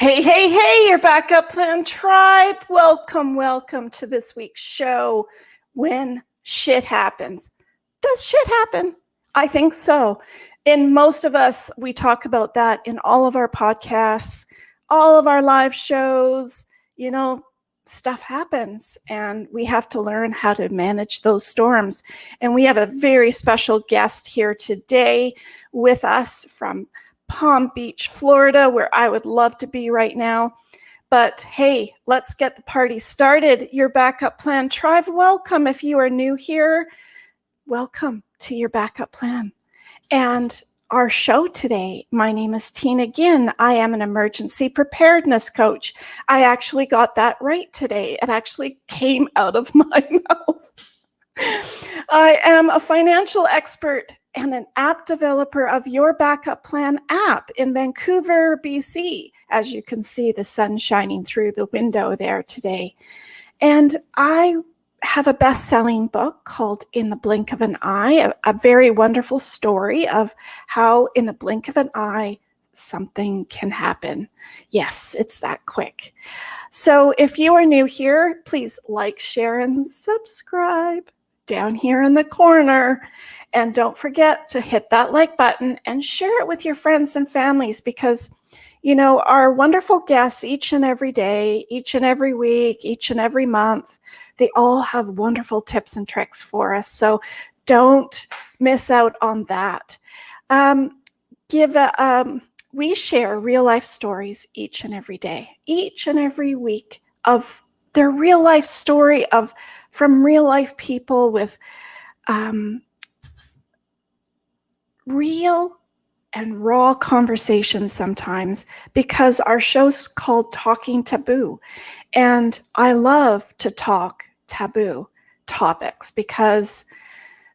Hey, hey, hey, your backup plan tribe. Welcome to this week's show. When shit happens. Does shit happen? I think so. In most of us, we talk about that in all of our podcasts, all of our live shows. Stuff happens and we have to learn how to manage those storms. And we have a very special guest here today with us from Palm Beach, Florida, where I would love to be right now. But hey, let's get the party started. Your backup plan tribe, welcome. If you are new here, welcome to your backup plan. And our show today, my name is Tina Ginn. I am an emergency preparedness coach. I actually got that right today. It actually came out of my mouth. I am a financial expert and an app developer of Your Backup Plan app in Vancouver, BC. As you can see, the sun shining through the window there today. And I have a best-selling book called In the Blink of an Eye, a very wonderful story of how in the blink of an eye, something can happen. Yes, it's that quick. So if you are new here, please like, share, and subscribe down here in the corner. And don't forget to hit that like button and share it with your friends and families because, our wonderful guests each and every day, each and every week, each and every month, they all have wonderful tips and tricks for us. So don't miss out on that. We share real life stories each and every day, each and every week of their real life story from real life people with real and raw conversations sometimes, because our show's called Talking Taboo. And I love to talk taboo topics because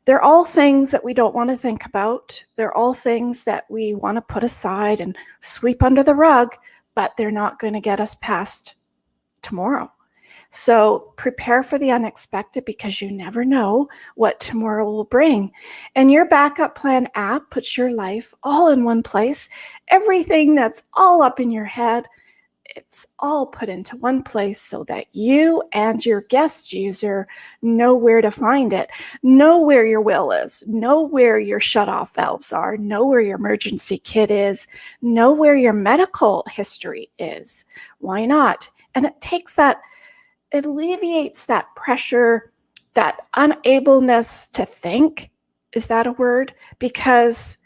they're all things that we don't want to think about. They're all things that we want to put aside and sweep under the rug, but they're not going to get us past tomorrow. So prepare for the unexpected because you never know what tomorrow will bring. And your backup plan app puts your life all in one place. Everything that's all up in your head, it's all put into one place so that you and your guest user know where to find it, know where your will is, know where your shut-off valves are, know where your emergency kit is, know where your medical history is. Why not? And it alleviates that pressure, that unableness to think. Is that a word? Because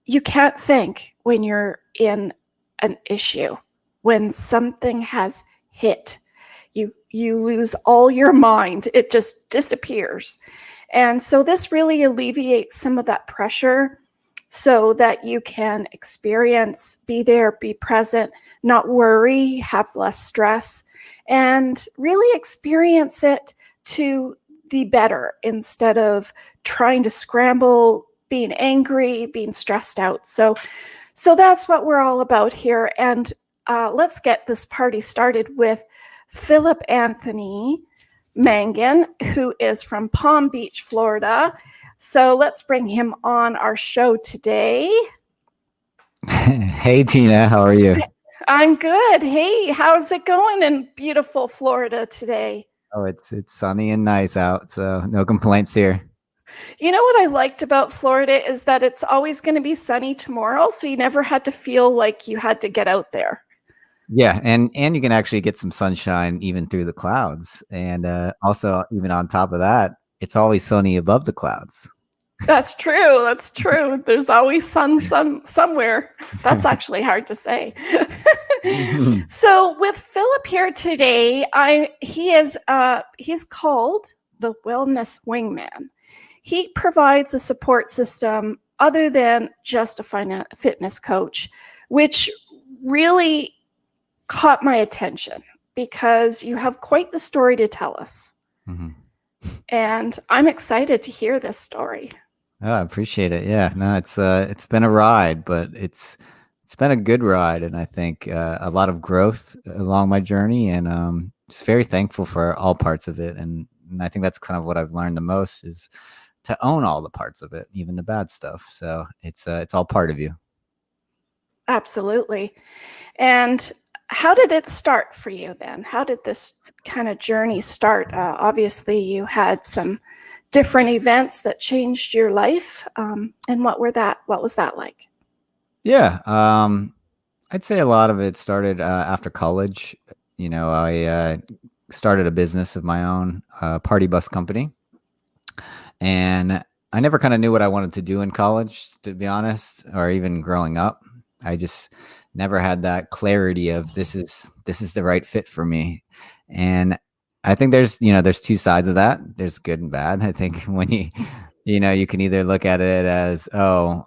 you can't think when you're in an issue. When something has hit, you lose all your mind. It just disappears. And so this really alleviates some of that pressure so that you can experience, be there, be present, not worry, have less stress, and really experience it to the better instead of trying to scramble, being angry, being stressed out. So that's what we're all about here. And let's get this party started with Philip Anthony Mangan, who is from Palm Beach, Florida. So let's bring him on our show today. Hey, Tina, how are you? I'm good. Hey, how's it going in beautiful Florida today? Oh, it's sunny and nice out, so no complaints here. You know what I liked about Florida is that it's always going to be sunny tomorrow, so you never had to feel like you had to get out there. Yeah, and you can actually get some sunshine even through the clouds, and also even on top of that, it's always sunny above the clouds. That's true. That's true. There's always sun somewhere. That's actually hard to say. So with Philip here today, he's called the Wellness Wingman. He provides a support system other than just a fitness coach, which really caught my attention because you have quite the story to tell us. Mm-hmm. And I'm excited to hear this story. Oh, I appreciate it. Yeah, no, it's been a ride, but it's been a good ride, and I think a lot of growth along my journey, and just very thankful for all parts of it. And I think that's kind of what I've learned the most is to own all the parts of it, even the bad stuff. So it's all part of you. Absolutely. And How did it start for you then? How did this kind of journey start? Obviously, you had some different events that changed your life, and what was that like? Yeah, I'd say a lot of it started after college. I started a business of my own, party bus company, and I never kind of knew what I wanted to do in college, to be honest, or even growing up. I just never had that clarity of this is the right fit for me. And I think there's two sides of that. There's good and bad. I think when you can either look at it as, oh,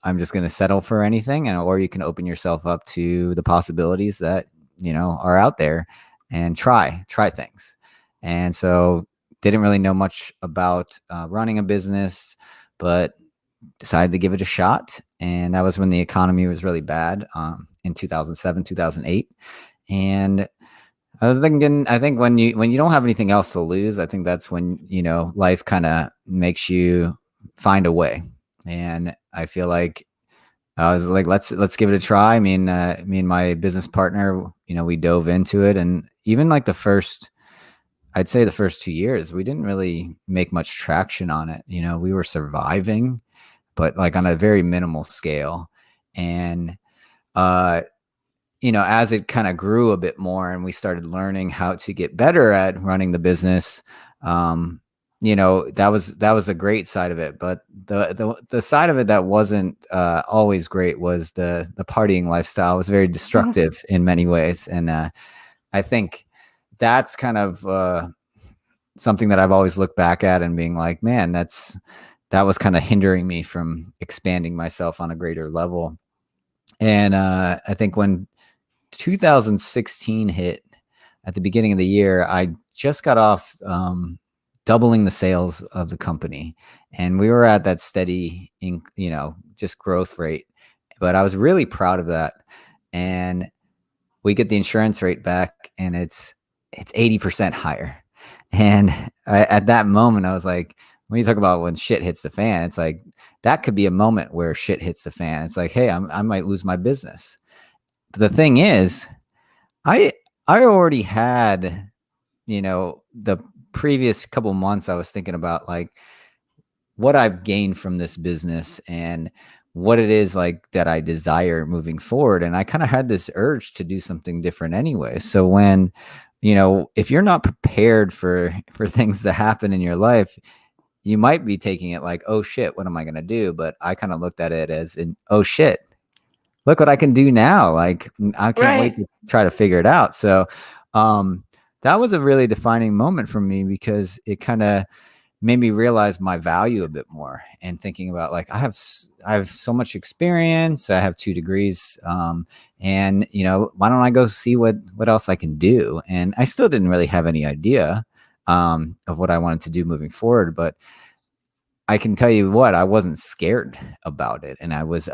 I'm just going to settle for anything, or you can open yourself up to the possibilities that are out there and try things. And so didn't really know much about running a business, but decided to give it a shot. And that was when the economy was really bad, in 2007, 2008. And I was thinking, I think when you don't have anything else to lose, I think that's when life kind of makes you find a way. And I feel like I was like, let's give it a try. I mean, me and my business partner, we dove into it, and even like I'd say the first 2 years, we didn't really make much traction on it. We were surviving, but like on a very minimal scale. And uh, as it kind of grew a bit more and we started learning how to get better at running the business, that was a great side of it. But the side of it that wasn't always great was the partying lifestyle. It was very Mhm. destructive in many ways. And I think that's kind of something that I've always looked back at and being like, man, that was kind of hindering me from expanding myself on a greater level. And I think when 2016 hit at the beginning of the year, I just got off doubling the sales of the company, and we were at that steady, just growth rate. But I was really proud of that, and we get the insurance rate back, and it's 80% higher. And at that moment, I was like, when you talk about when shit hits the fan, it's like that could be a moment where shit hits the fan. It's like, hey, I might lose my business. But the thing is, I I already had, the previous couple months I was thinking about like what I've gained from this business and what it is like that I desire moving forward. And I kind of had this urge to do something different anyway. So when, if you're not prepared for things to happen in your life, you might be taking it like, oh shit, what am I gonna do? But I kind of looked at it as in, oh shit, look what I can do now. Like, I can't wait Right. to try to figure it out. So, um, that was a really defining moment for me because it kind of made me realize my value a bit more and thinking about like I have so much experience. I have 2 degrees, and why don't I go see what else I can do? And I still didn't really have any idea of what I wanted to do moving forward, but I can tell you what, I wasn't scared about it, and I was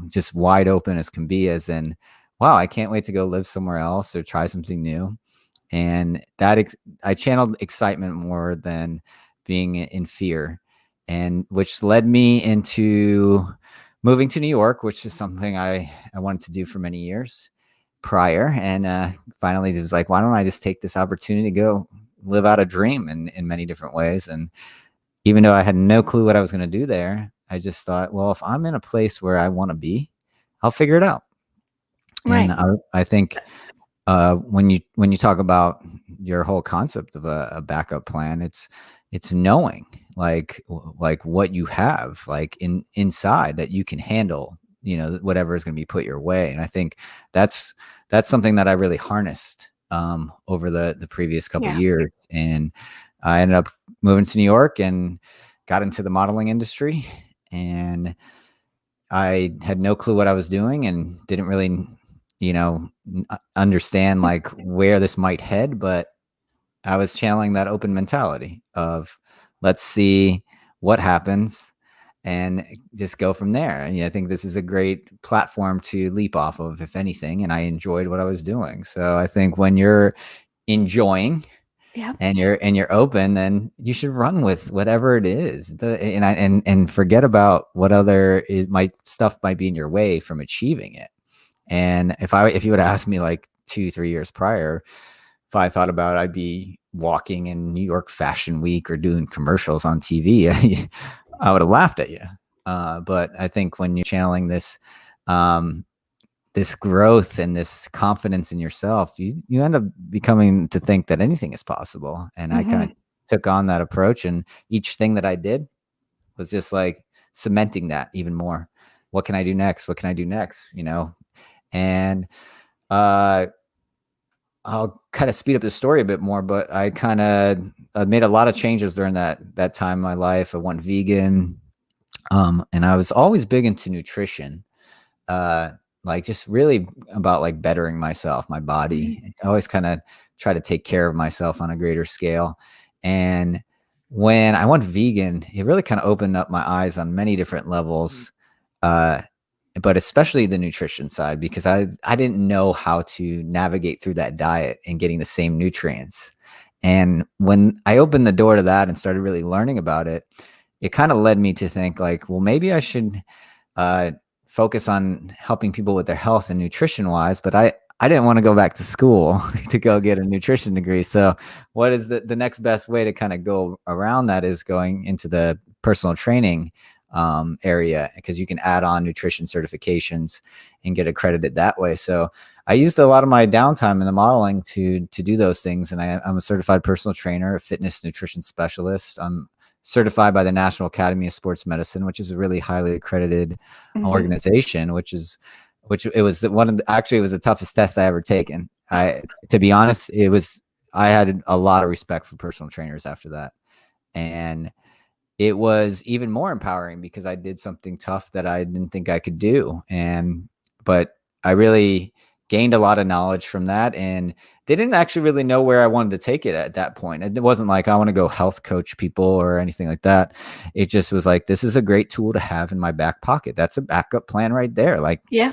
just wide open as can be, as in, wow, I can't wait to go live somewhere else or try something new. And I channeled excitement more than being in fear, and which led me into moving to New York, which is something I wanted to do for many years prior. And finally, it was like, why don't I just take this opportunity to go live out a dream in many different ways? And even though I had no clue what I was going to do there, I just thought, well, if I'm in a place where I want to be, I'll figure it out. And Right. I think when you talk about your whole concept of a backup plan, it's knowing like what you have like inside that you can handle, whatever is going to be put your way. And I think that's that's something that I really harnessed over the previous couple Yeah. years. And I ended up moving to New York and got into the modeling industry. And I had no clue what I was doing and didn't really, understand like where this might head, but I was channeling that open mentality of let's see what happens and just go from there. And I think this is a great platform to leap off of, if anything. And I enjoyed what I was doing. So I think when you're enjoying Yeah. and you're open, then you should run with whatever it is. And forget about what other might be in your way from achieving it. And if you would ask me like 2, 3 years prior, if I thought about it, I'd be walking in New York Fashion Week or doing commercials on TV. I would have laughed at you. But I think when you're channeling um, this growth and this confidence in yourself, you end up becoming to think that anything is possible. And I kind Mhm. of took on that approach, and each thing that I did was just like cementing that even more. What can I do next? What can I do next? And uh, I'll kind of speed up the story a bit more, but I kind of made a lot of changes during that time in my life. I went vegan, and I was always big into nutrition, uh, like just really about like bettering myself, my Mhm. body. I always kind of try to take care of myself on a greater scale. And when I went vegan, it really kind of opened up my eyes on many different levels. Uh, but especially the nutrition side, because I didn't know how to navigate through that diet and getting the same nutrients. And when I opened the door to that and started really learning about it, it kind of led me to think like, well, maybe I should uh, focus on helping people with their health and nutrition wise. But I didn't want to go back to school to go get a nutrition degree. So what is the next best way to kind of go around that is going into the personal training area, because you can add on nutrition certifications and get accredited that way. So I used a lot of my downtime in the modeling to do those things. And I'm a certified personal trainer, a fitness nutrition specialist. I'm certified by the National Academy of Sports Medicine, which is a really highly accredited Mhm. organization, which it was one of actually it was the toughest test I ever taken. To be honest, I had a lot of respect for personal trainers after that. And it was even more empowering because I did something tough that I didn't think I could do. But I really gained a lot of knowledge from that, and didn't actually really know where I wanted to take it at that point. It wasn't like I want to go health coach people or anything like that. It just was like, this is a great tool to have in my back pocket. That's a backup plan right there. Like Yeah.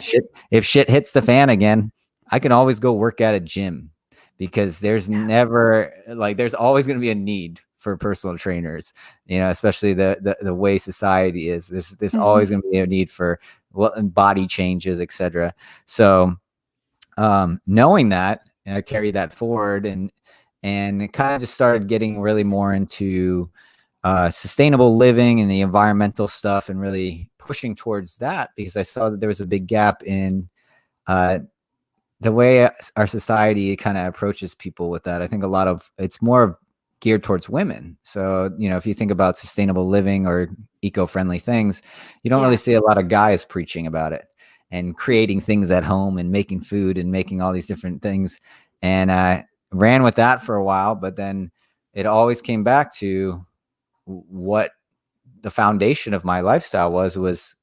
if shit hits the fan again, I can always go work at a gym, because there's always going to be a need for personal trainers, especially the way society is. There's Mhm. always going to be a need for body changes, etc. So knowing that, and I carried that forward, and it kind of just started getting really more into sustainable living and the environmental stuff, and really pushing towards that, because I saw that there was a big gap in uh, the way our society kind of approaches people with that. I think a lot of it's more geared towards women. So, if you think about sustainable living or eco-friendly things, you don't really Yeah. see a lot of guys preaching about it and creating things at home and making food and making all these different things. And I ran with that for a while, but then it always came back to what the foundation of my lifestyle was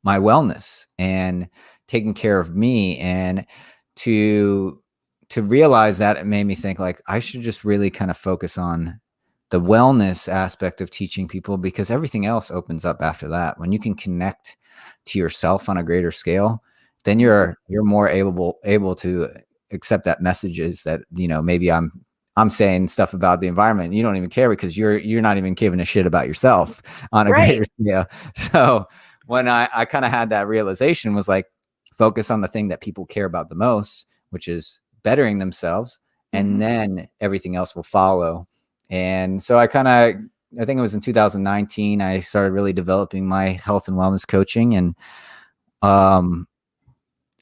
my wellness and taking care of me. And to realize that, it made me think like I should just really kind of focus on the wellness aspect of teaching people, because everything else opens up after that. When you can connect to yourself on a greater scale, then Mhm. you're more able to accept that messages that, maybe I'm saying stuff about the environment. You don't even care because you're not even giving a shit about yourself on a Right. greater scale. So when I kind of had that realization, was like, focus on the thing that people care about the most, which is bettering themselves, and Mhm. then everything else will follow. And so I think it was in 2019, I started really developing my health and wellness coaching, and um,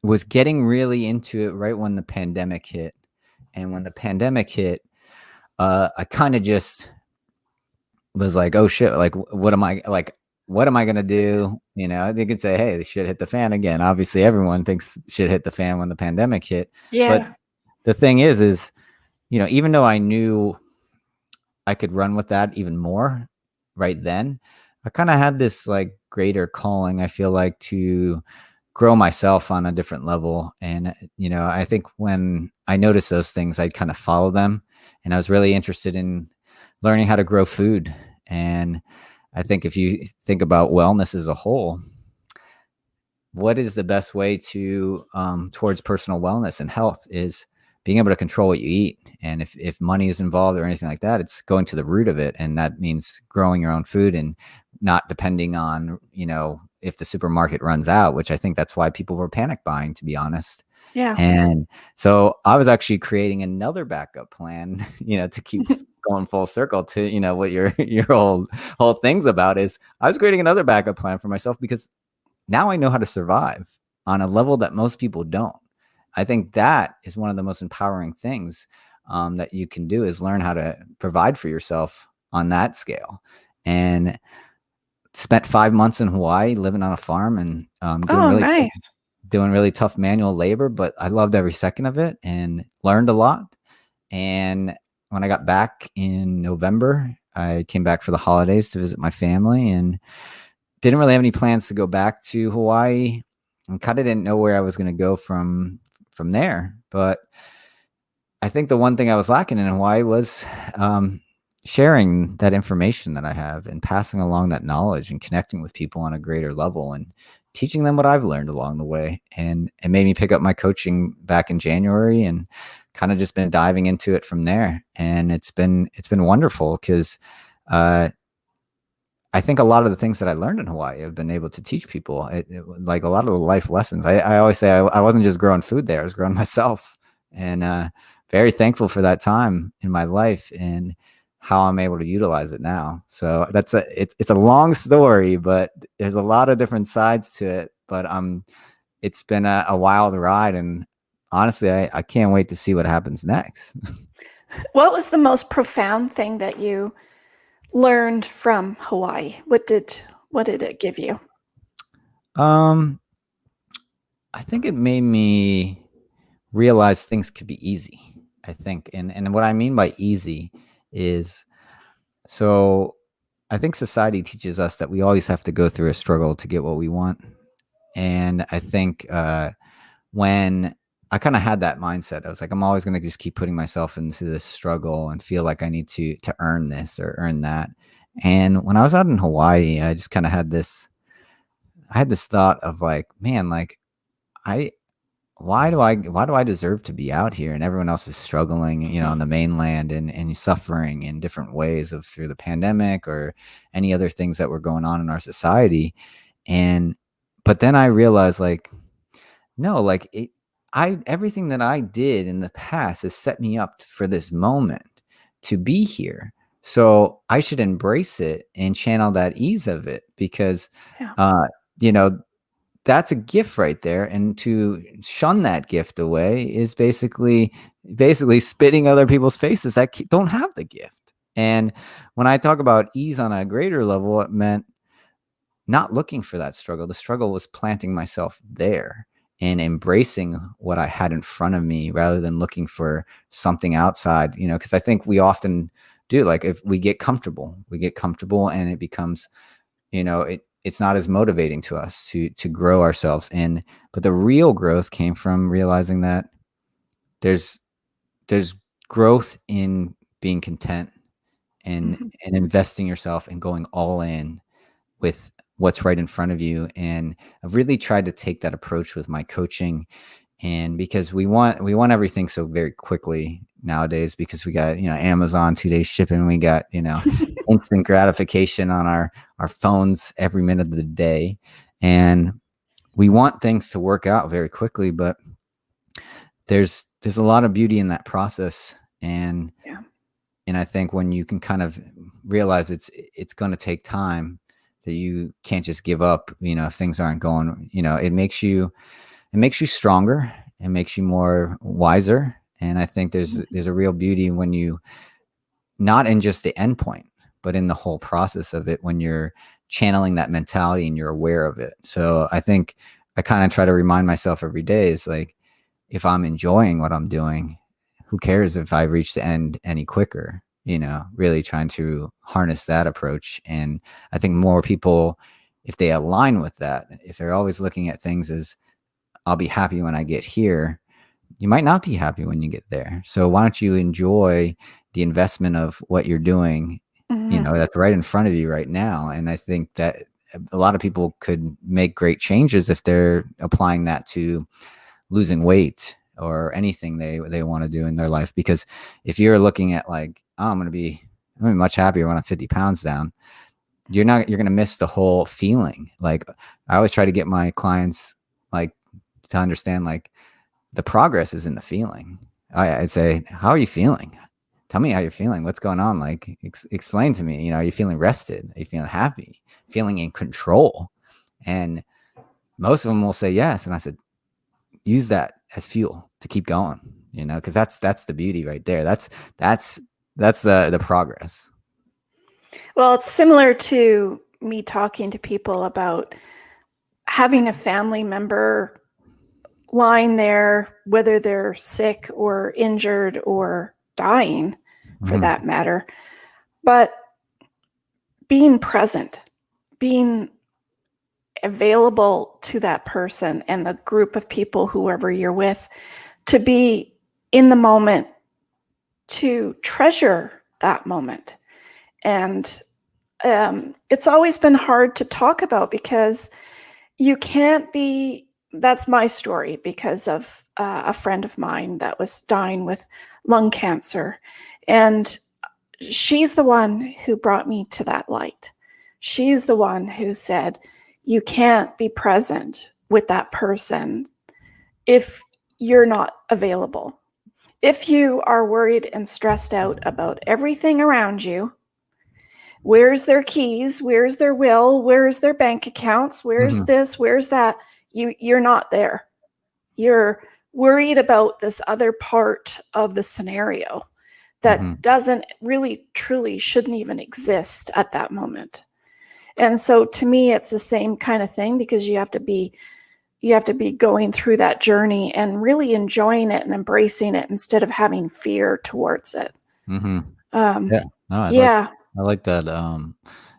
was getting really into it right when the pandemic hit. And when the pandemic hit, I kind of just was like, oh shit, like what am I gonna do? They could say, hey, the shit hit the fan again. Obviously, everyone thinks shit hit the fan when the pandemic hit. But Yeah. the thing is, even though I knew I could run with that even more right then, I kind of had this like greater calling, I feel like, to grow myself on a different level. And, I think when I noticed those things, I'd kind of follow them. And I was really interested in learning how to grow food. And I think if you think about wellness as a whole, what is the best way to towards personal wellness and health is being able to control what you eat. And if money is involved or anything like that, it's going to the root of it. And that means growing your own food and not depending on, if the supermarket runs out, which I think that's why people were panic buying, to be honest. Yeah. And so I was actually creating another backup plan, to keep going full circle to, what your whole thing's about is I was creating another backup plan for myself because now I know how to survive on a level that most people don't. I think that is one of the most empowering things that you can do is learn how to provide for yourself on that scale. And spent 5 months in Hawaii living on a farm and Oh, nice. doing really tough manual labor, but I loved every second of it and learned a lot. And when I got back in November, I came back for the holidays to visit my family and didn't really have any plans to go back to Hawaii and kind of didn't know where I was going to go from there. But I think the one thing I was lacking in Hawaii was sharing that information that I have and passing along that knowledge and connecting with people on a greater level and teaching them what I've learned along the way. And it made me pick up my coaching back in January and kind of just been diving into it from there. And it's been wonderful because I think a lot of the things that I learned in Hawaii have been able to teach people like a lot of the life lessons. I always say I wasn't just growing food there, I was growing myself, and very thankful for that time in my life and how I'm able to utilize it now. So it's a long story, but there's a lot of different sides to it. But it's been a wild ride, and honestly, I can't wait to see what happens next. What was the most profound thing that you learned from Hawaii? What did it give you? um, I think it made me realize things could be easy. I think, and what I mean by easy is so I think society teaches us that we always have to go through a struggle to get what we want. And I think when I kind of had that mindset, I was like, I'm always going to just keep putting myself into this struggle and feel like I need to earn this or earn that. And when I was out in Hawaii, I just kind of I had this thought of like, man, like I why do I deserve to be out here and everyone else is struggling, on the mainland and suffering in different ways of through the pandemic or any other things that were going on in our society. And but then I realized like, no, like I everything that I did in the past has set me up for this moment to be here. So I should embrace it and channel that ease of it because Yeah. uh, you know, that's a gift right there, and to shun that gift away is basically spitting other people's faces that don't have the gift. And when I talk about ease on a greater level, it meant not looking for that struggle. The struggle was planting myself there and embracing what I had in front of me rather than looking for something outside, because I think we often do, like if we get comfortable and it becomes, it's not as motivating to us to grow ourselves. But the real growth came from realizing that there's there's growth in being content and Mhm. investing yourself and going all in with what's right in front of you. And I've really tried to take that approach with my coaching. And because we want everything so very quickly nowadays, because we got, Amazon 2 day shipping, we got, instant gratification on our phones every minute of the day. And we want things to work out very quickly, but there's a lot of beauty in that process. Yeah. And I think when you can kind of realize it's going to take time, that you can't just give up, if things aren't going, it makes you stronger. It makes you more wiser. And I think Mhm. there's a real beauty when you, not in just the end point, but in the whole process of it, when you're channeling that mentality and you're aware of it. So I think I kind of try to remind myself every day is like, if I'm enjoying what I'm doing, who cares if I reach the end any quicker? Really trying to harness that approach. And I think more people, if they align with that, if they're always looking at things as I'll be happy when I get here, you might not be happy when you get there. So why don't you enjoy the investment of what you're doing, Mhm. that's right in front of you right now. And I think that a lot of people could make great changes if they're applying that to losing weight or anything they want to do in their life. Because if you're looking at like, oh, I'm gonna be much happier when I'm 50 pounds down, you're gonna miss the whole feeling. Like I always try to get my clients like to understand like the progress is in the feeling. I say, how are you feeling? Tell me how you're feeling. What's going on? Like, explain to me. Are you feeling rested? Are you feeling happy? Feeling in control? And most of them will say yes. And I said, use that as fuel to keep going. Because that's the beauty right there. That's the progress. Well, it's similar to me talking to people about having a family member lying there, whether they're sick or injured or dying for Mm-hmm. that matter, but being present, being available to that person and the group of people, whoever you're with, to be in the moment, to treasure that moment. And it's always been hard to talk about because you can't be. That's my story because of a friend of mine that was dying with lung cancer. And she's the one who brought me to that light. She's the one who said, you can't be present with that person if you're not available. If you are worried and stressed out about everything around you, where's their keys, where's their will, where's their bank accounts, where's Mm-hmm. this, where's that, you're not there. You're worried about this other part of the scenario Mm-hmm. that doesn't really truly shouldn't even exist at that moment. And so to me it's the same kind of thing, because you have to be going through that journey and really enjoying it and embracing it instead of having fear towards it. Mm-hmm. um Yeah. No, yeah. I like that.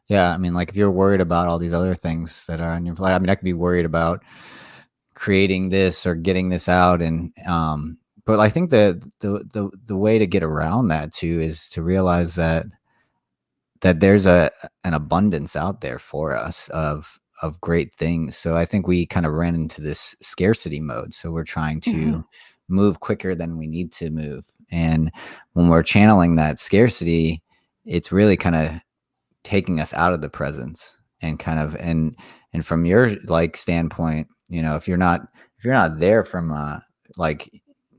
Yeah, I mean, like if you're worried about all these other things that are on your plate, I mean, I could be worried about creating this or getting this out, and but I think the way to get around that too is to realize that there's an abundance out there for us of great things. So I think we kind of ran into this scarcity mode. So we're trying Mm-hmm. to move quicker than we need to move. And when we're channeling that scarcity, it's really kind of taking us out of the presence, and kind of and from your like standpoint, if you're not there from like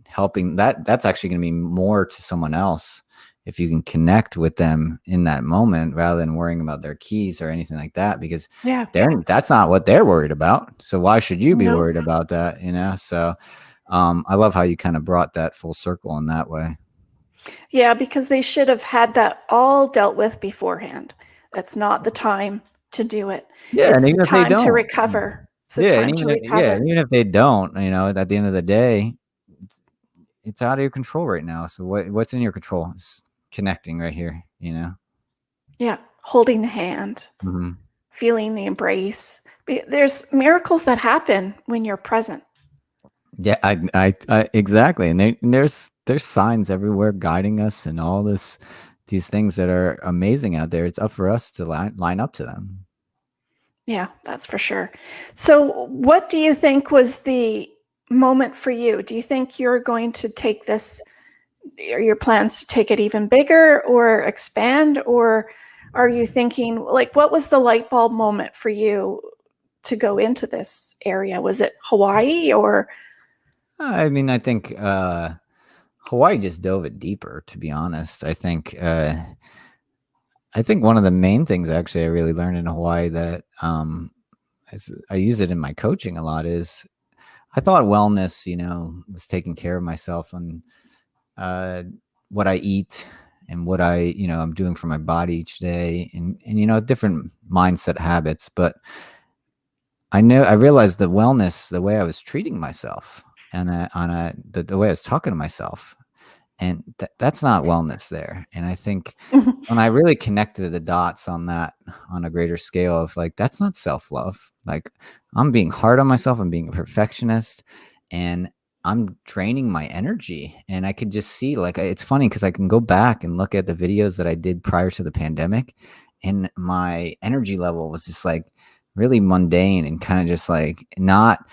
helping, that's actually going to be more to someone else if you can connect with them in that moment rather than worrying about their keys or anything like that, because Yeah. that's not what they're worried about. So why should you be Nope. worried about that? So I love how you kind of brought that full circle in that way. Yeah, because they should have had that all dealt with beforehand. It's not the time to do it. Yeah, and It's the even if they time to don't. recover. It's the Yeah, and time to even if yeah, recover. and even if they don't, at the end of the day, it's it's out of your control right now. So what's in your control? It's connecting right here. Yeah. Holding the hand, Hmm. feeling the embrace. There's miracles that happen when you're present. Yeah, I exactly, and there's signs everywhere guiding us, and all these things that are amazing out there. It's up for us to line up to them. Yeah, that's for sure. So, what do you think was the moment for you? Do you think you're going to take this, are your plans to take it even bigger or expand? Or are you thinking, like, what was the light bulb moment for you to go into this area? Was it Hawaii or? I mean, I think Hawaii just dove it deeper. To be honest, I think one of the main things actually I really learned in Hawaii that I use it in my coaching a lot is I thought wellness, was taking care of myself and uh, what I eat and what I'm doing for my body each day, and different mindset habits. But I realized that wellness, the way I was treating myself, and the way I was talking to myself, and that's not wellness there. And I think when I really connected the dots on that on a greater scale of like, that's not self-love. Like, I'm being hard on myself, I'm being a perfectionist, and I'm draining my energy. And I could just see, like, it's funny because I can go back and look at the videos that I did prior to the pandemic, and my energy level was just like really mundane and kind of just like not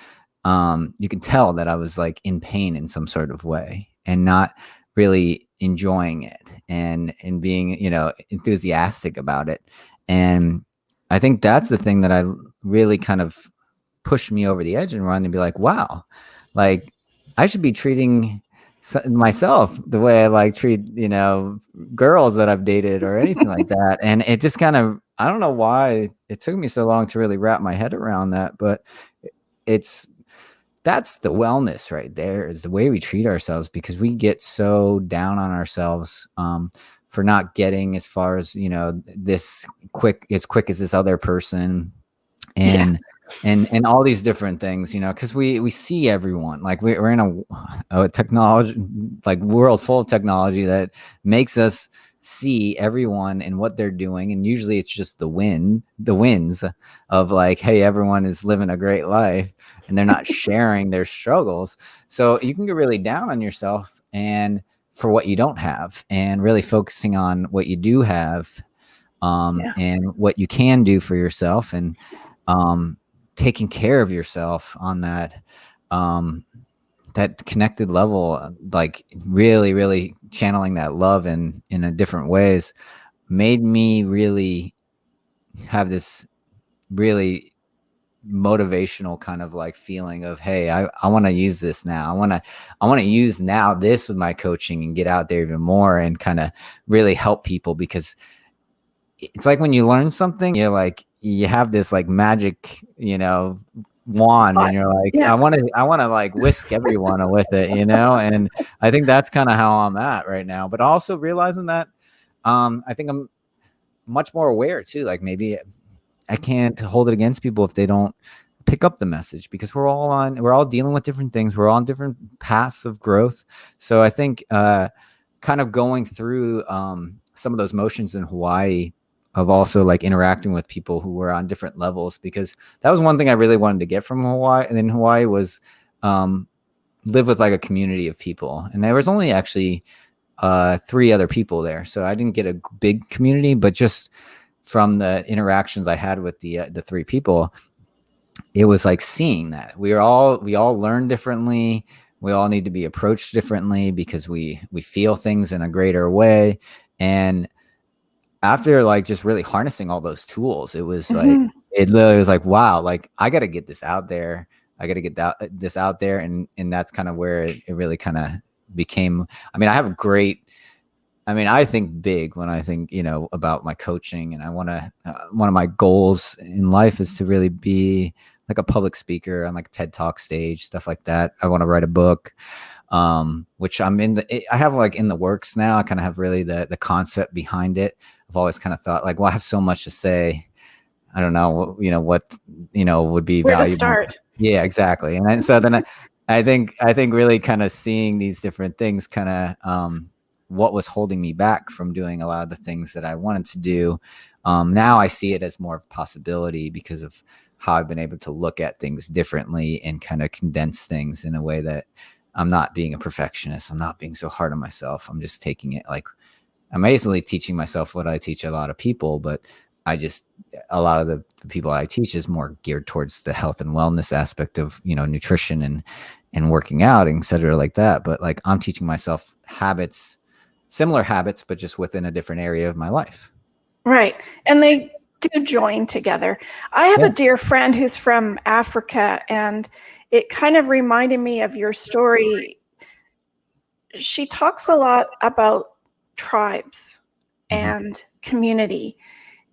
you can tell that I was like in pain in some sort of way and not really enjoying it, and being enthusiastic about it. And I think that's the thing that I really kind of pushed me over the edge and run and be like, wow, like I should be treating myself the way I like treat, girls that I've dated or anything like that. And it just kind of, I don't know why it took me so long to really wrap my head around that, but it's, that's the wellness right there, is the way we treat ourselves, because we get so down on ourselves, for not getting as far as, this quick as this other person, Yeah. and and all these different things, because we see everyone, like we're in a technology, like, world full of technology that makes us see everyone and what they're doing, and usually it's just the wins of, like, hey, everyone is living a great life and they're not sharing their struggles. So you can get really down on yourself and for what you don't have, and really focusing on what you do have, Yeah. and what you can do for yourself, and um, taking care of yourself on um, that connected level, like really, really channeling that love in a different ways, made me really have this really motivational kind of like feeling of, hey, I want to use this now. I want to use now this with my coaching and get out there even more and kind of really help people, because it's like when you learn something, you're like, you have this like magic, wand, I, and you're like, yeah. I want to like whisk everyone with it, and I think that's kind of how I'm at right now. But also realizing that, I think I'm much more aware too. Like, maybe I can't hold it against people if they don't pick up the message, because we're all dealing with different things. We're all on different paths of growth. So I think, kind of going through, some of those motions in Hawaii, of also like interacting with people who were on different levels, because that was one thing I really wanted to get from Hawaii. And then Hawaii was, um, live with like a community of people, and there was only actually, three other people there, so I didn't get a big community, but just from the interactions I had with the three people, it was like seeing that we all learn differently. We all need to be approached differently, because we feel things in a greater way. And after like just really harnessing all those tools, it was like, Hmm. it literally was like, wow, like I got to get this out there. I got to get this out there. And that's kind of where it really kind of became. I mean, I have a great, I mean, I think big when I think, about my coaching, and I want to, one of my goals in life is to really be like a public speaker on like TED Talk stage, stuff like that. I want to write a book, which I have like in the works now. I kind of have really the concept behind it. I've always kind of thought like, well, I have so much to say. I don't know, what, would be Where to valuable. start? Yeah, exactly. And then, so then I think really kind of seeing these different things, kind of, what was holding me back from doing a lot of the things that I wanted to do. Now I see it as more of a possibility, because of how I've been able to look at things differently and kind of condense things in a way that I'm not being a perfectionist. I'm not being so hard on myself. I'm just taking it like, I'm basically teaching myself what I teach a lot of people, but I just, a lot of the people I teach is more geared towards the health and wellness aspect of, nutrition and working out, et cetera, like that. But like, I'm teaching myself habits, similar habits, but just within a different area of my life. Right. And they do join together. I have Yeah. a dear friend who's from Africa, and it kind of reminded me of your story. She talks a lot about tribes Hmm. and community.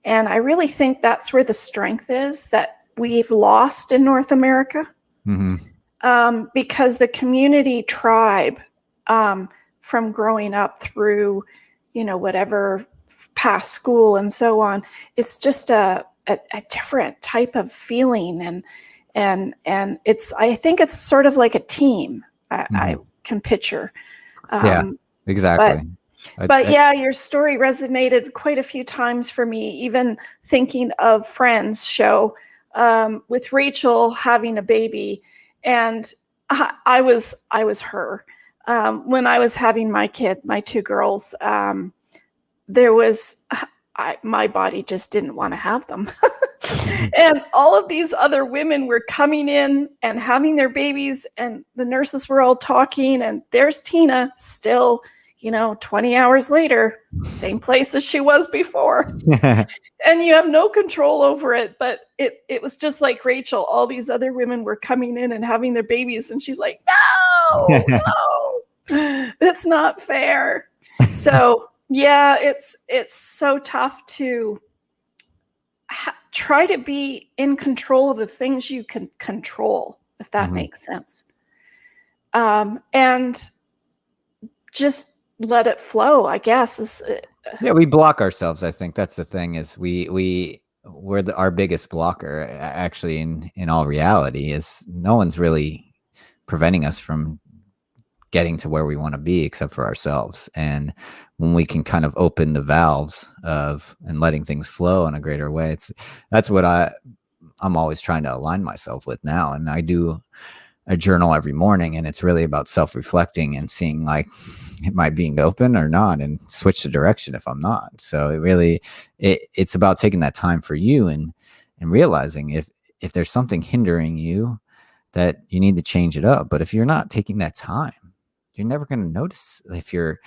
And I really think that's where the strength is that we've lost in North America, Hmm. because the community tribe, um, from growing up through, whatever past school and so on, it's just a different type of feeling. And it's, I think it's sort of like a team. I Hmm. can picture. Yeah, Um, but exactly. but yeah, your story resonated quite a few times for me, even thinking of Friends show, with Rachel having a baby. And I was her, when I was having my kid, my two girls. There was my body just didn't want to have them. And all of these other women were coming in and having their babies, and the nurses were all talking, and there's Tina still, 20 hours later, same place as she was before. And you have no control over it. But it was just like Rachel. All these other women were coming in and having their babies. And she's like, no, it's not fair. So yeah, it's so tough to try to be in control of the things you can control, if that makes sense. And just let it flow, I guess. Yeah, we block ourselves. I think that's the thing, is we're our biggest blocker, actually, in all reality, is no one's really preventing us from getting to where we want to be except for ourselves. And when we can kind of open the valves of and letting things flow in a greater way, that's what I'm always trying to align myself with now. And I do a journal every morning, and it's really about self-reflecting and seeing, like, am I being open or not, and switch the direction if I'm not. So it's about taking that time for you and realizing if there's something hindering you, that you need to change it up. But if you're not taking that time, you're never going to notice if you're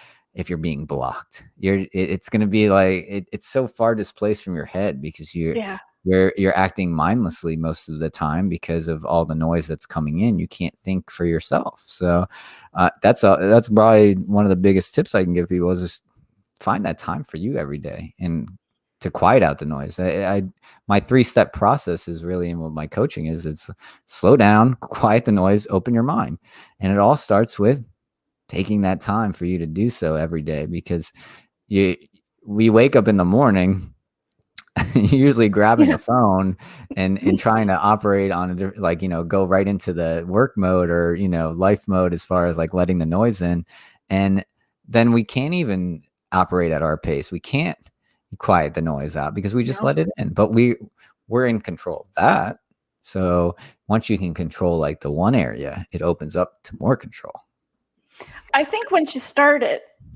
being blocked. It's going to be like it's so far displaced from your head, because you're acting mindlessly most of the time because of all the noise that's coming in. You can't think for yourself. So that's probably one of the biggest tips I can give people, is just find that time for you every day and to quiet out the noise. My 3-step process is really, in what my coaching is, it's slow down, quiet the noise, open your mind. And it all starts with taking that time for you to do so every day, because we wake up in the morning usually grabbing a phone and trying to operate on go right into the work mode or life mode, as far as like letting the noise in, and then we can't even operate at our pace. We can't quiet the noise out because we just let it in. But we're in control of that. So once you can control like the one area, it opens up to more control. I think once you start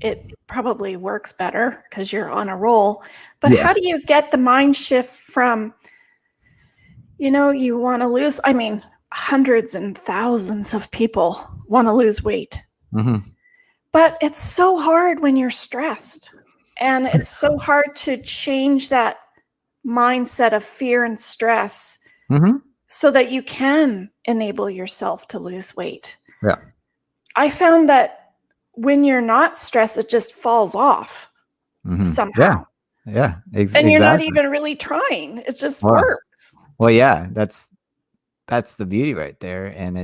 it probably works better because you're on a roll. But how do you get the mind shift from, you want to lose, hundreds and thousands of people want to lose weight. But it's so hard when you're stressed. And it's so hard to change that mindset of fear and stress so that you can enable yourself to lose weight. Yeah. I found that when you're not stressed, it just falls off somehow. Yeah. And you're not even really trying. It just works. Well, yeah, that's the beauty right there. And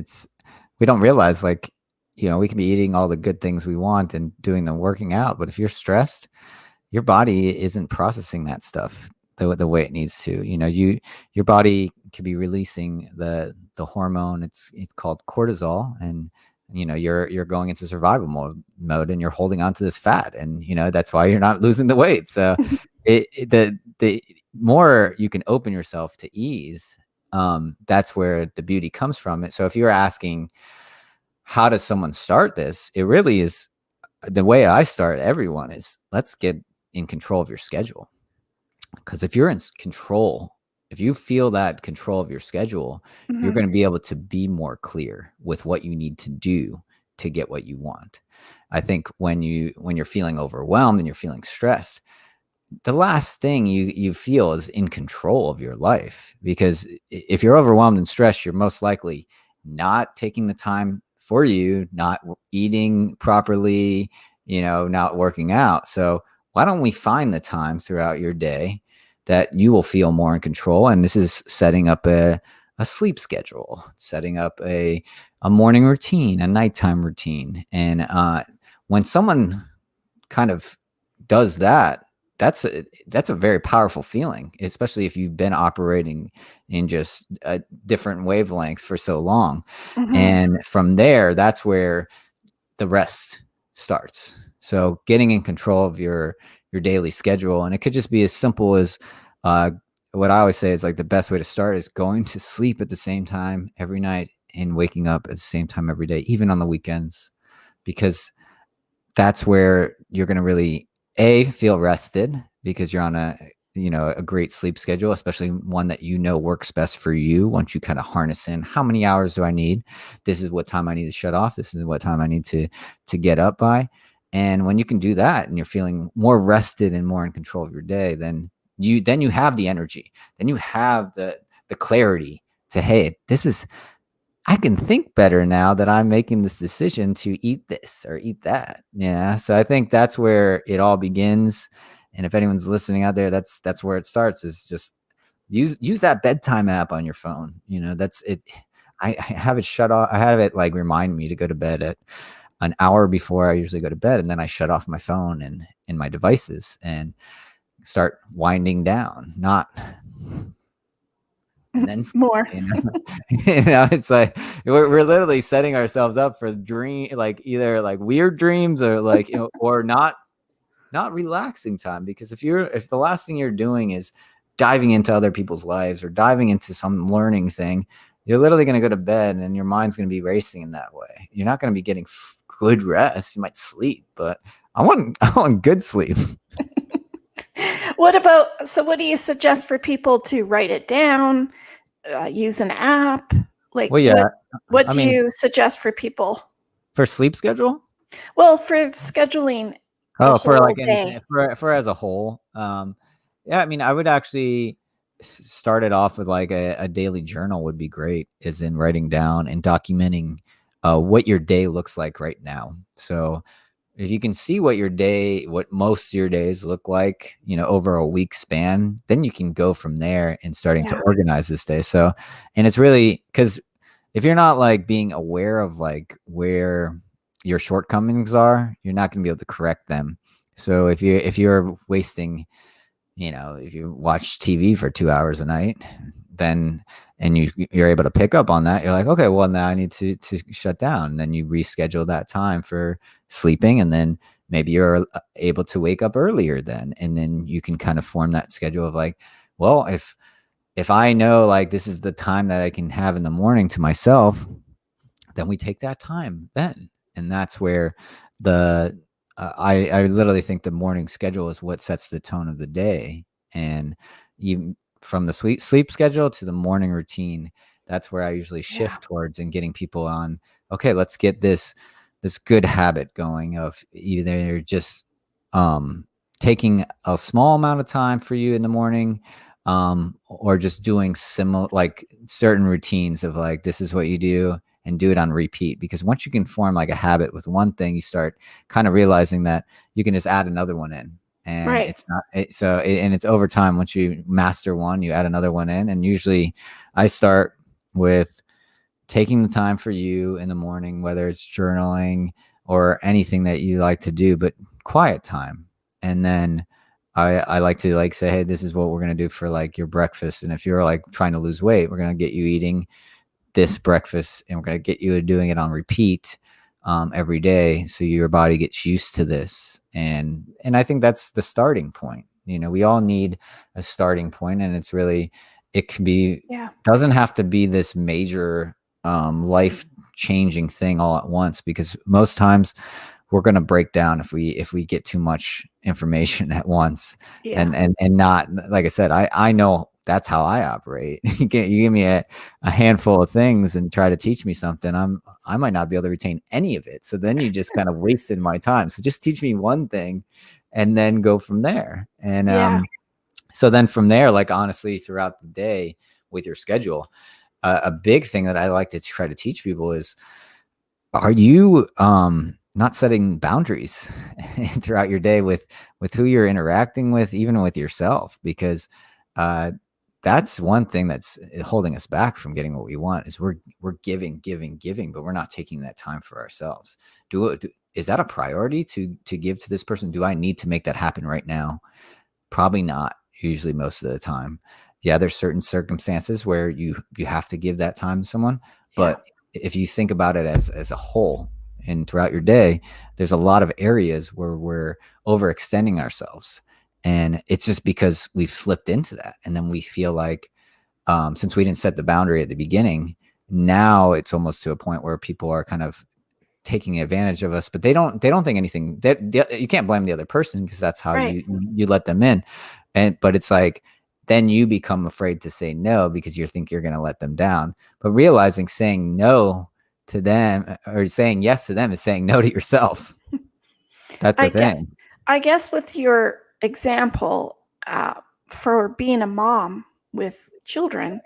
we don't realize, like, we can be eating all the good things we want and doing the working out, but if you're stressed, your body isn't processing that stuff the way it needs to. Your body could be releasing the hormone. It's called cortisol, and you're going into survival mode and you're holding on to this fat, and that's why you're not losing the weight. So the more you can open yourself to ease, that's where the beauty comes from. So if you're asking, how does someone start this, it really is the way I start everyone is, let's get in control of your schedule. Because if you're in control, if you feel that control of your schedule, you're going to be able to be more clear with what you need to do to get what you want. I think when you're feeling overwhelmed and you're feeling stressed, the last thing you feel is in control of your life. Because if you're overwhelmed and stressed, you're most likely not taking the time for you, not eating properly, not working out. So why don't we find the time throughout your day that you will feel more in control? And this is setting up a sleep schedule, setting up a morning routine, a nighttime routine. And when someone kind of does that, that's a very powerful feeling, especially if you've been operating in just a different wavelength for so long. And from there, that's where the rest starts. So getting in control of your daily schedule. And it could just be as simple as what I always say is, like, the best way to start is going to sleep at the same time every night and waking up at the same time every day, even on the weekends, because that's where you're going to really feel rested, because you're on a great sleep schedule, especially one that works best for you. Once you kind of harness in, how many hours do I need? This is what time I need to shut off. This is what time I need to get up by. And when you can do that and you're feeling more rested and more in control of your day, then you have the energy, then you have the clarity to, hey, this is, I can think better now that I'm making this decision to eat this or eat that. Yeah. So I think that's where it all begins. And if anyone's listening out there, that's where it starts, is just use that bedtime app on your phone. That's it. I have it shut off. I have it like remind me to go to bed at an hour before I usually go to bed. And then I shut off my phone and my devices and start winding down, not and then More. it's like we're literally setting ourselves up for dream, like either like weird dreams or like or not relaxing time. Because if the last thing you're doing is diving into other people's lives or diving into some learning thing, you're literally going to go to bed and your mind's going to be racing in that way. You're not going to be getting good rest. You might sleep, but I want good sleep. What do you suggest for people to write it down, use an app? Like, Well, yeah, what I do mean, you suggest for people? for sleep schedule. Well, for scheduling a Oh, for like whole anything, day. for as a whole. Yeah, I mean, I would actually start it off with like a daily journal would be great, is in writing down and documenting what your day looks like right now. So if you can see what most of your days look like, over a week span, then you can go from there and starting to Yeah, organize this day. So, and it's really because if you're not like being aware of like where your shortcomings are, you're not going to be able to correct them. So if you're wasting, if you watch TV for 2 hours a night, then and you're able to pick up on that, you're like, okay, well now I need to shut down. And then you reschedule that time for sleeping, and then maybe you're able to wake up earlier then, and then you can kind of form that schedule of like, well, if I know like this is the time that I can have in the morning to myself, then we take that time then. And that's where the I literally think the morning schedule is what sets the tone of the day. And even from the sleep schedule to the morning routine, that's where I usually yeah, shift towards, and getting people on, okay, let's get this good habit going of either just taking a small amount of time for you in the morning, or just doing similar, like certain routines of like, this is what you do, and do it on repeat. Because once you can form like a habit with one thing, you start kind of realizing that you can just add another one in. And right. it's not and it's over time. Once you master one, you add another one in. And usually I start with taking the time for you in the morning, whether it's journaling or anything that you like to do, but quiet time. And then I like to like say, hey, this is what we're going to do for like your breakfast. And if you're like trying to lose weight, we're going to get you eating this breakfast, and we're going to get you doing it on repeat every day, so your body gets used to this. And I think that's the starting point. We all need a starting point, and it's really, it can be, Yeah, doesn't have to be this major life changing thing all at once, because most times we're going to break down if we get too much information at once. yeah, And not, like I said, I know that's how I operate. You give me a handful of things and try to teach me something, I might not be able to retain any of it. So then you just kind of wasted my time. So just teach me one thing and then go from there. And yeah, so then from there, like honestly, throughout the day with your schedule, a big thing that I like to try to teach people is, are you not setting boundaries throughout your day with who you're interacting with, even with yourself? Because uh, that's one thing that's holding us back from getting what we want, is we're giving, but we're not taking that time for ourselves. Is that a priority to give to this person? Do I need to make that happen right now? Probably not, usually most of the time. Yeah, there's certain circumstances where you have to give that time to someone, yeah, but if you think about it as a whole and throughout your day, there's a lot of areas where we're overextending ourselves. And it's just because we've slipped into that. And then we feel like, since we didn't set the boundary at the beginning, now it's almost to a point where people are kind of taking advantage of us, but they don't think anything, that you can't blame the other person, because that's how right. you let them in. But it's like, then you become afraid to say no because you think you're going to let them down. But realizing saying no to them or saying yes to them is saying no to yourself. That's the I get thing. I guess with your example, for being a mom with children,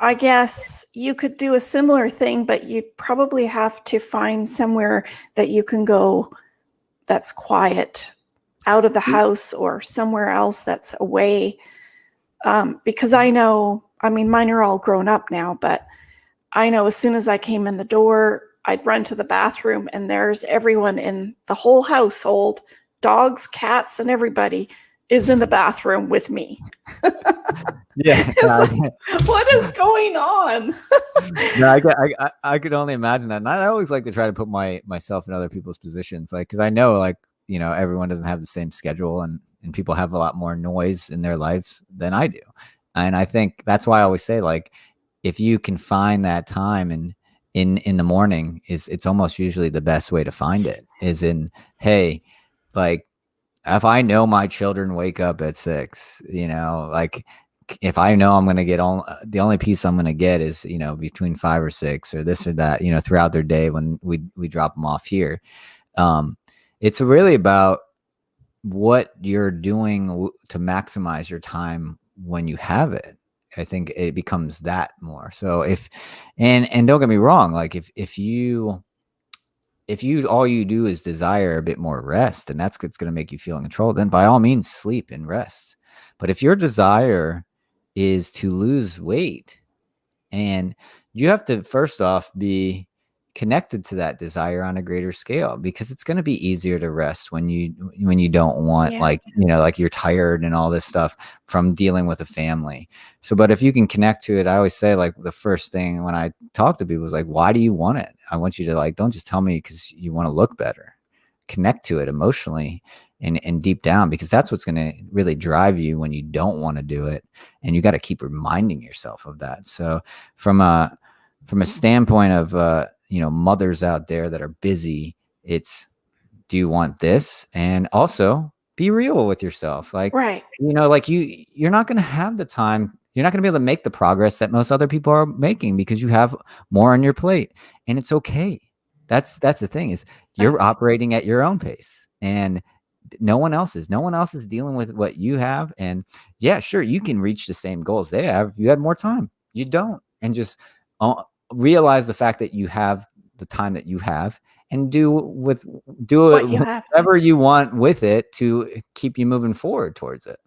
I guess you could do a similar thing, but you'd probably have to find somewhere that you can go that's quiet, out of the house or somewhere else that's away. Because I know, I mean, mine are all grown up now, but I know as soon as I came in the door, I'd run to the bathroom and there's everyone in the whole household, dogs, cats, and everybody is in the bathroom with me. Yeah. It's like, what is going on? No, I could only imagine that. And I always like to try to put myself in other people's positions, like, because I know, like, everyone doesn't have the same schedule, and people have a lot more noise in their lives than I do. And I think that's why I always say, like, if you can find that time and in the morning, it's almost usually the best way to find it, is in, hey, like, if I know my children wake up at 6, like, if I know I'm going to get on, the only piece I'm going to get is, between 5 or 6 or this or that, throughout their day when we drop them off here. Um, it's really about what you're doing to maximize your time when you have it. I think it becomes that more. So and don't get me wrong, like, if you all you do is desire a bit more rest, and that's what's going to make you feel in control, then by all means sleep and rest. But if your desire is to lose weight, and you have to first off be connected to that desire on a greater scale, because it's going to be easier to rest when you don't want, Yeah, like, like, you're tired and all this stuff from dealing with a family. So, but if you can connect to it, I always say, like, the first thing when I talk to people is, like, why do you want it? I want you to, like, don't just tell me because you want to look better. Connect to it emotionally and deep down, because that's what's going to really drive you when you don't want to do it. And you got to keep reminding yourself of that. So from a standpoint of mothers out there that are busy, it's, do you want this? And also be real with yourself. Like, right. like, you're not going to have the time. You're not going to be able to make the progress that most other people are making because you have more on your plate, and it's okay. That's the thing, is you're That's operating at your own pace, and no one else is dealing with what you have. And yeah, sure, you can reach the same goals they have if you had more time. You don't. And just uh, realize the fact that you have the time that you have, and do it what you have. whatever you want with it to keep you moving forward towards it.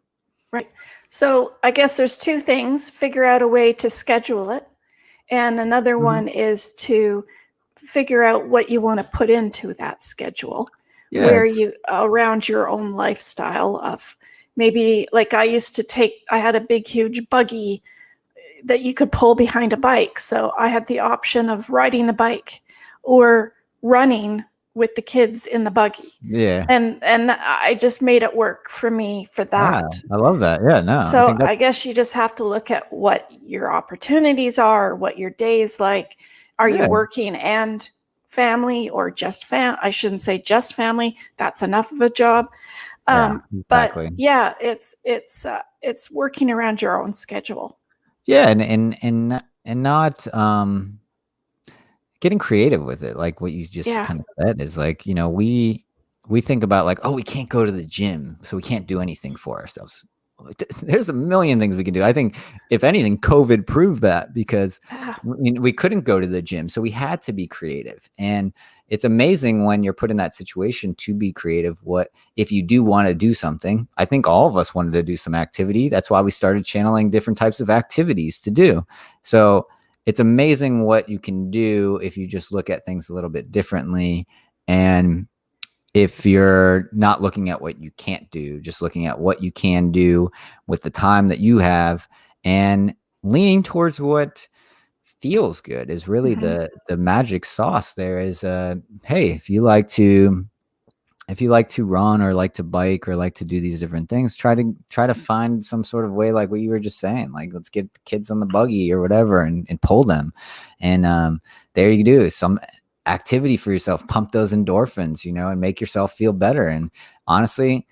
Right. So I guess there's two things: figure out a way to schedule it, and another Mhm. one is to figure out what you want to put into that schedule, Yeah, where it's you around your own lifestyle of maybe like I had a big huge buggy that you could pull behind a bike. So I had the option of riding the bike or running with the kids in the buggy. yeah. And I just made it work for me for Ah, that. I love that. Yeah, no, I So think I that's guess you just have to look at what your opportunities are, what your day's like. Are you yeah, working and family, or just I shouldn't say just family. That's enough of a job. yeah, But exactly. yeah, it's working around your own schedule. Yeah, and not getting creative with it, like what you just Yeah. kind of said, is like, we think about, like, oh, we can't go to the gym, so we can't do anything for ourselves. There's a million things we can do. I think, if anything, COVID proved that, because Ah, we couldn't go to the gym, so we had to be creative. And it's amazing when you're put in that situation to be creative. What if you do want to do something? I think all of us wanted to do some activity. That's why we started channeling different types of activities to do. So it's amazing what you can do if you just look at things a little bit differently. And if you're not looking at what you can't do, just looking at what you can do with the time that you have, and leaning towards what feels good, is really mhm. the magic sauce. There is hey, if you like to run, or like to bike, or like to do these different things, try to find some sort of way, like what you were just saying, like, let's get the kids on the buggy or whatever, and pull them. And there you do some activity for yourself, pump those endorphins, and make yourself feel better. And honestly,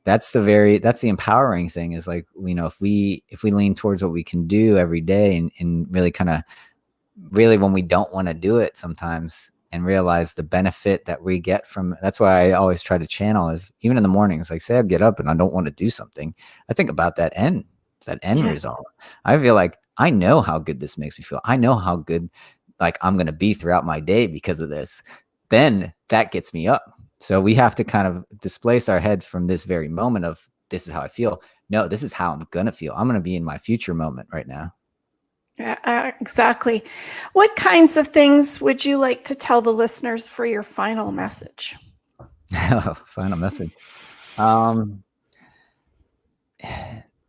that's the empowering thing, is like, if we lean towards what we can do every day, and really kind of, really, when we don't want to do it sometimes, and realize the benefit that we get from. That's why I always try to channel is even in the mornings, like say I get up and I don't want to do something, I think about that end Yeah. result. I feel like I know how good this makes me feel. I know how good like I'm going to be throughout my day because of this. Then that gets me up. So we have to kind of displace our head from this very moment of this is how I feel. No, this is how I'm going to feel. I'm going to be in my future moment right now. Yeah, exactly. What kinds of things would you like to tell the listeners for your final message? Final message. Um,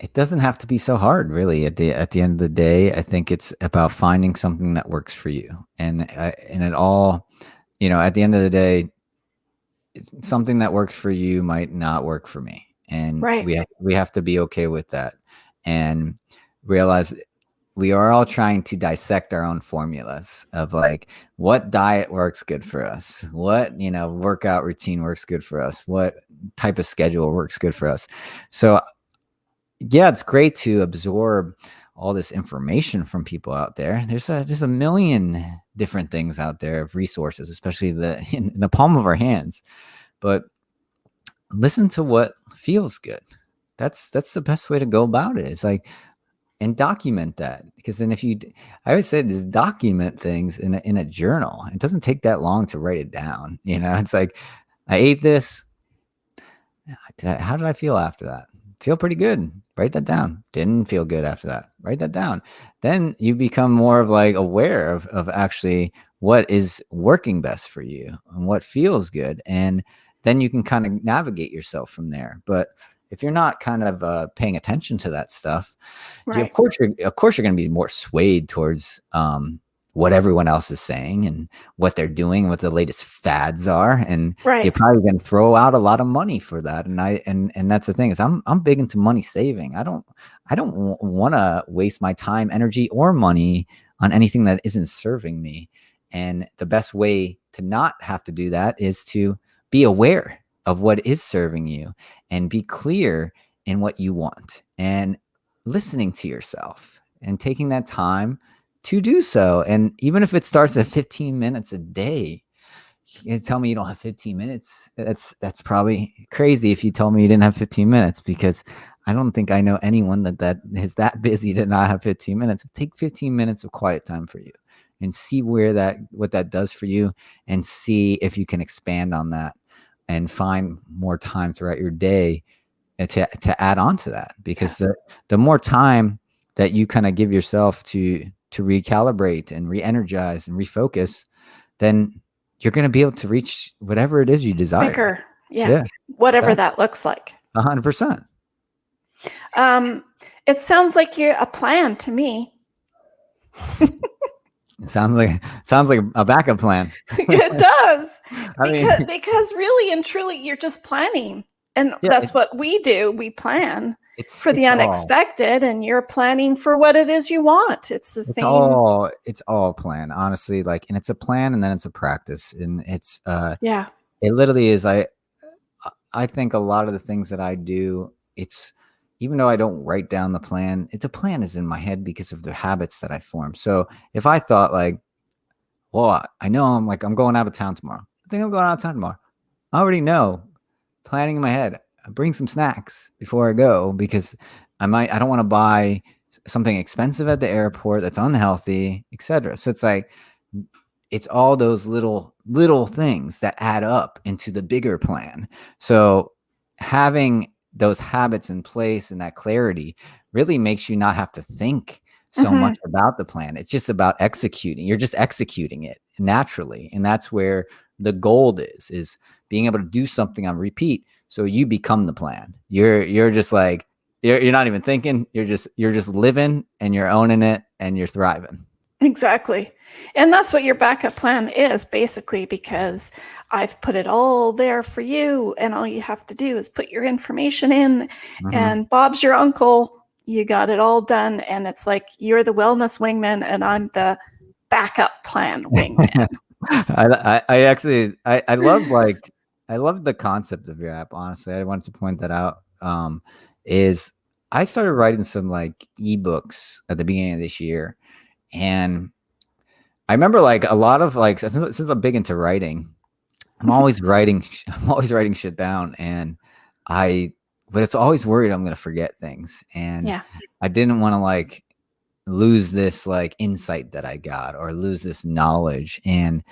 it doesn't have to be so hard, really. At the end of the day, I think it's about finding something that works for you, and it all, at the end of the day, something that works for you might not work for me, and Right. we have to be okay with that, and realize we are all trying to dissect our own formulas of like what diet works good for us, what workout routine works good for us, what type of schedule works good for us. So yeah, it's great to absorb all this information from people out there. There's just a million different things out there of resources, especially in the palm of our hands. But listen to what feels good. That's the best way to go about it. It's like, and document that, because then I always say this, document things in a journal. It doesn't take that long to write it down. It's like I ate this. How did I feel after that? Feel pretty good. Write that down. Didn't feel good after that. Write that down. Then you become more of like aware of actually what is working best for you and what feels good. And then you can kind of navigate yourself from there. But if you're not kind of paying attention to that stuff, Right. of course you're going to be more swayed towards what everyone else is saying and what they're doing, what the latest fads are, and you're Right. probably going to throw out a lot of money for that. And that's the thing is I'm big into money saving. I don't want to waste my time, energy, or money on anything that isn't serving me. And the best way to not have to do that is to be aware of what is serving you and be clear in what you want and listening to yourself and taking that time to do so. And even if it starts at 15 minutes a day, you tell me you don't have 15 minutes. That's probably crazy if you told me you didn't have 15 minutes, because I don't think I know anyone that is that busy to not have 15 minutes. Take 15 minutes of quiet time for you and see what that does for you, and see if you can expand on that and find more time throughout your day to add on to that, Yeah. because the more time that you kind of give yourself to recalibrate and re-energize and refocus, then you're going to be able to reach whatever it is you desire. Bigger. Yeah. Yeah, Whatever exactly. that looks like. 100%. Um, it sounds like you're a plan to me. It sounds like a backup plan. It does. I mean, Because really and truly you're just planning. And yeah, that's what we do. We plan it's for the it's all unexpected, and you're planning for what it is you want. It's the it's same. all it's all plan, honestly. Like, and it's a plan, and then it's a practice, and Yeah. it literally is. I think a lot of the things that I do, it's, even though I don't write down the plan, the plan is in my head because of the habits that I form. So if I thought like, well, I know I'm going out of town tomorrow. I think I'm going out of town tomorrow. I already know, planning in my head, I bring some snacks before I go, because I don't want to buy something expensive at the airport that's unhealthy, etc. So it's like, it's all those little things that add up into the bigger plan. So having those habits in place and that clarity really makes you not have to think so Hmm. much about the plan. It's just about executing. You're just executing it naturally. And that's where the gold is being able to do something on repeat. So you become the plan. You're just like, you're not even thinking. You're just living, and you're owning it, and you're thriving. Exactly. And that's what your backup plan is basically, because I've put it all there for you. And all you have to do is put your information in, Mhm. and Bob's your uncle. You got it all done. And it's like you're the wellness wingman, and I'm the backup plan wingman. I actually I love, like, I love the concept of your app. Honestly, I wanted to point that out. Is I started writing some like ebooks at the beginning of this year, and I remember like a lot of like since I'm big into writing, I'm always writing I'm always writing shit down, and I but it's always worried I'm gonna forget things. And Yeah, I didn't want to like lose this like insight that I got or lose this knowledge. And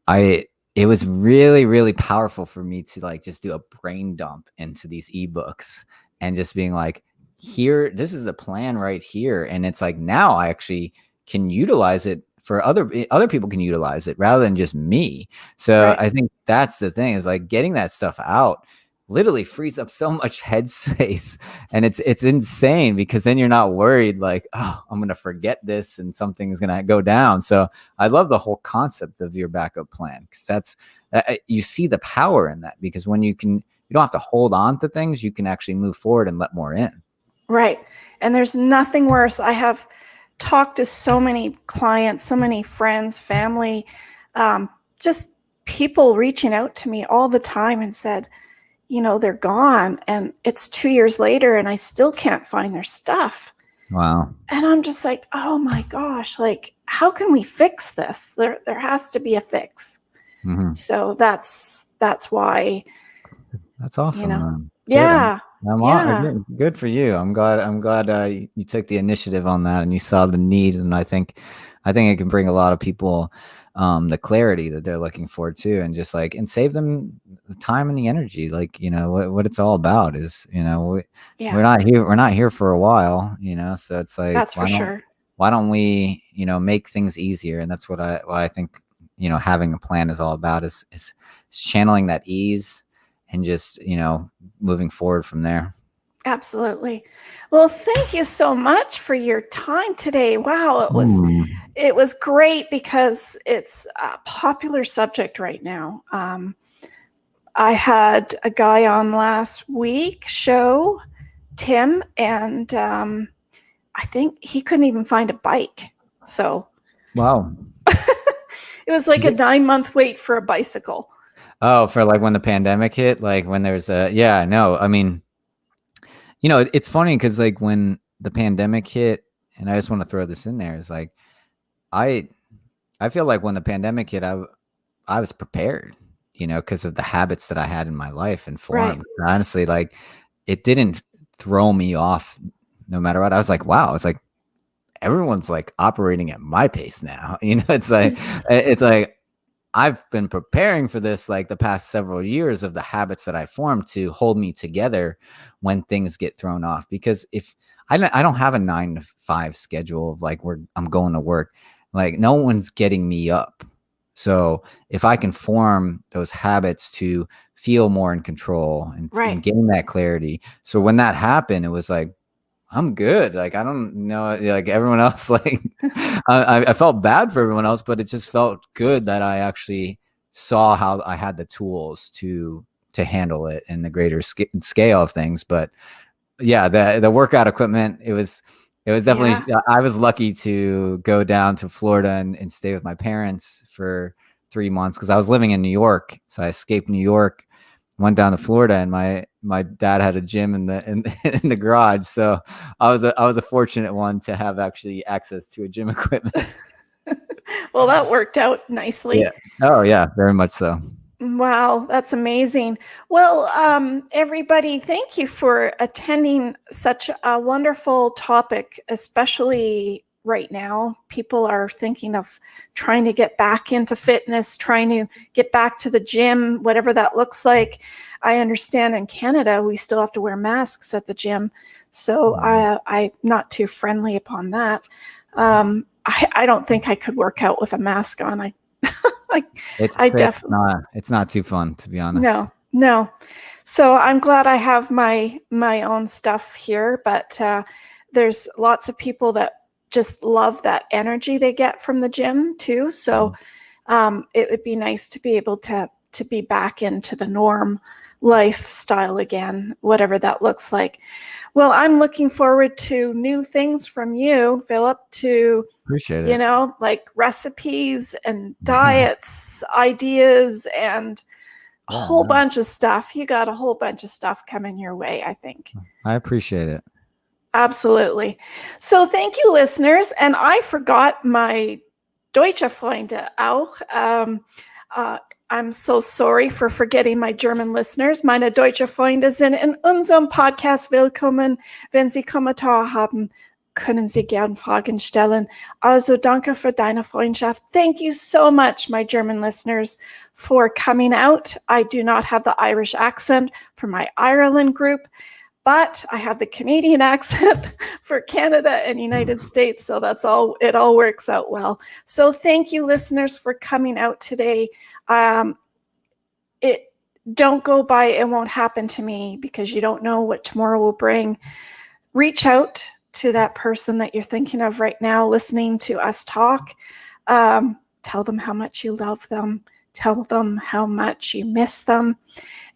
I it was really, really powerful for me to like just do a brain dump into these ebooks and just being like, here, this is the plan right here. And it's like now I actually can utilize it for other people can utilize it rather than just me. So right. I think that's the thing is like getting that stuff out literally frees up so much headspace. And it's insane because then you're not worried like, oh, I'm gonna forget this and something's gonna go down. So I love the whole concept of your backup plan because that's you see the power in that because when you don't have to hold on to things, you can actually move forward and let more in. Right. And there's nothing worse. I have talked to so many clients, so many friends, family, just people reaching out to me all the time and said, they're gone and it's 2 years later and I still can't find their stuff. Wow. And I'm just like, oh my gosh, like, how can we fix this? There has to be a fix. Hmm. So that's why, That's you awesome, know, man. Good. yeah, yeah, Good for you. I'm glad you took the initiative on that and you saw the need. And I think it can bring a lot of people the clarity that they're looking for too, and just like and save them the time and the energy. Like what it's all about is yeah, we're not here for a while. So it's like that's for sure. why don't we make things easier? And that's what I think having a plan is all about is channeling that ease and just moving forward from there. Absolutely. Well, thank you so much for your time today. Wow, Mm. it was great because it's a popular subject right now. I had a guy on last week show, Tim, and I think he couldn't even find a bike. So Wow. it was like a Yeah. 9 month wait for a bicycle. Oh, for like when the pandemic hit, like when there's yeah, no, I mean, it's funny because like when the pandemic hit, and I just want to throw this in there, is like I I feel like when the pandemic hit, I was prepared, because of the habits that I had in my life and Right, formed. Honestly, like it didn't throw me off no matter what. I was like, wow, it's like everyone's like operating at my pace now. It's like I've been preparing for this like the past several years of the habits that I formed to hold me together when things get thrown off. Because if I don't have a 9 to 5 schedule of like where I'm going to work, like no one's getting me up. So if I can form those habits to feel more in control and right. gain that clarity. So when that happened, it was like, I'm good. Like I don't know, like everyone else. Like I felt bad for everyone else, but it just felt good that I actually saw how I had the tools to handle it in the greater scale of things. But yeah, the workout equipment, it was definitely. Yeah. I was lucky to go down to Florida and stay with my parents for 3 months because I was living in New York, so I escaped New York, went down to Florida, and my dad had a gym in the garage. So I was a fortunate one to have actually access to a gym equipment. Well, that worked out Yeah. nicely. Oh yeah, very much so. Wow, that's amazing. Well, everybody, thank you for attending such a wonderful topic, especially right now. People are thinking of trying to get back into fitness, trying to get back to the gym, whatever that looks like. I understand in Canada, we still have to wear masks at the gym. So I'm not too friendly upon that. I don't think I could work out with a mask on. I, It's I it's definitely. not it's not too fun to be honest. No, no. So I'm glad I have my own stuff here, but there's lots of people that just love that energy they get from the gym too. So it would be nice to be able to be back into the norm lifestyle again, whatever that looks like. Well, I'm looking forward to new things from you, Philip, to Appreciate it. like recipes and diets, ideas, and a Yeah, whole no, bunch of stuff. You got a whole bunch of stuff coming your way, I think. I appreciate it. Absolutely. So thank you, listeners. And I forgot my deutsche Freunde auch. I'm so sorry for forgetting my German listeners. Meine deutsche Freunde sind in unserem Podcast willkommen. Wenn Sie Kommentare haben, können Sie gern Fragen stellen. Also danke für deine Freundschaft. Thank you so much, my German listeners, for coming out. I do not have the Irish accent for my Ireland group, but I have the Canadian accent for Canada and United States. So it all works out well. So thank you, listeners, for coming out today. Don't go by it won't happen to me, because you don't know what tomorrow will bring. Reach out to that person that you're thinking of right now, listening to us talk. Tell them how much you love them. Tell them how much you miss them.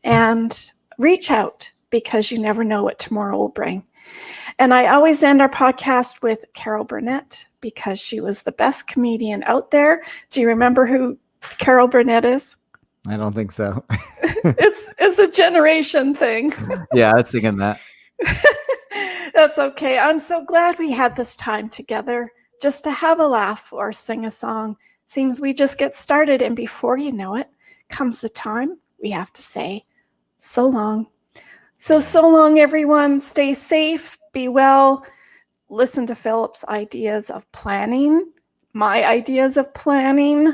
And reach out, because you never know what tomorrow will bring. And I always end our podcast with Carol Burnett, because she was the best comedian out there. Do you remember who Carol Burnett is? I don't think so. It's a generation thing. Yeah, I was thinking that. That's okay. I'm so glad we had this time together just to have a laugh or sing a song. Seems we just get started, and before you know it, comes the time we have to say so long. So long, everyone. Stay safe, be well. Listen to Philip's ideas of planning, my ideas of planning.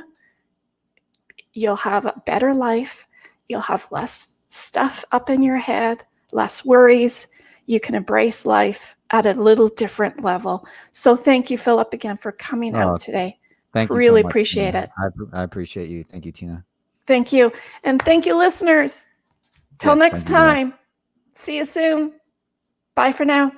You'll have a better life. You'll have less stuff up in your head, less worries. You can embrace life at a little different level. So thank you, Philip, again for coming out today. Thank you. Really so much, appreciate Tina. it. I appreciate you. Thank you, Tina. Thank you. And thank you, listeners. Till next time. See you soon. Bye for now.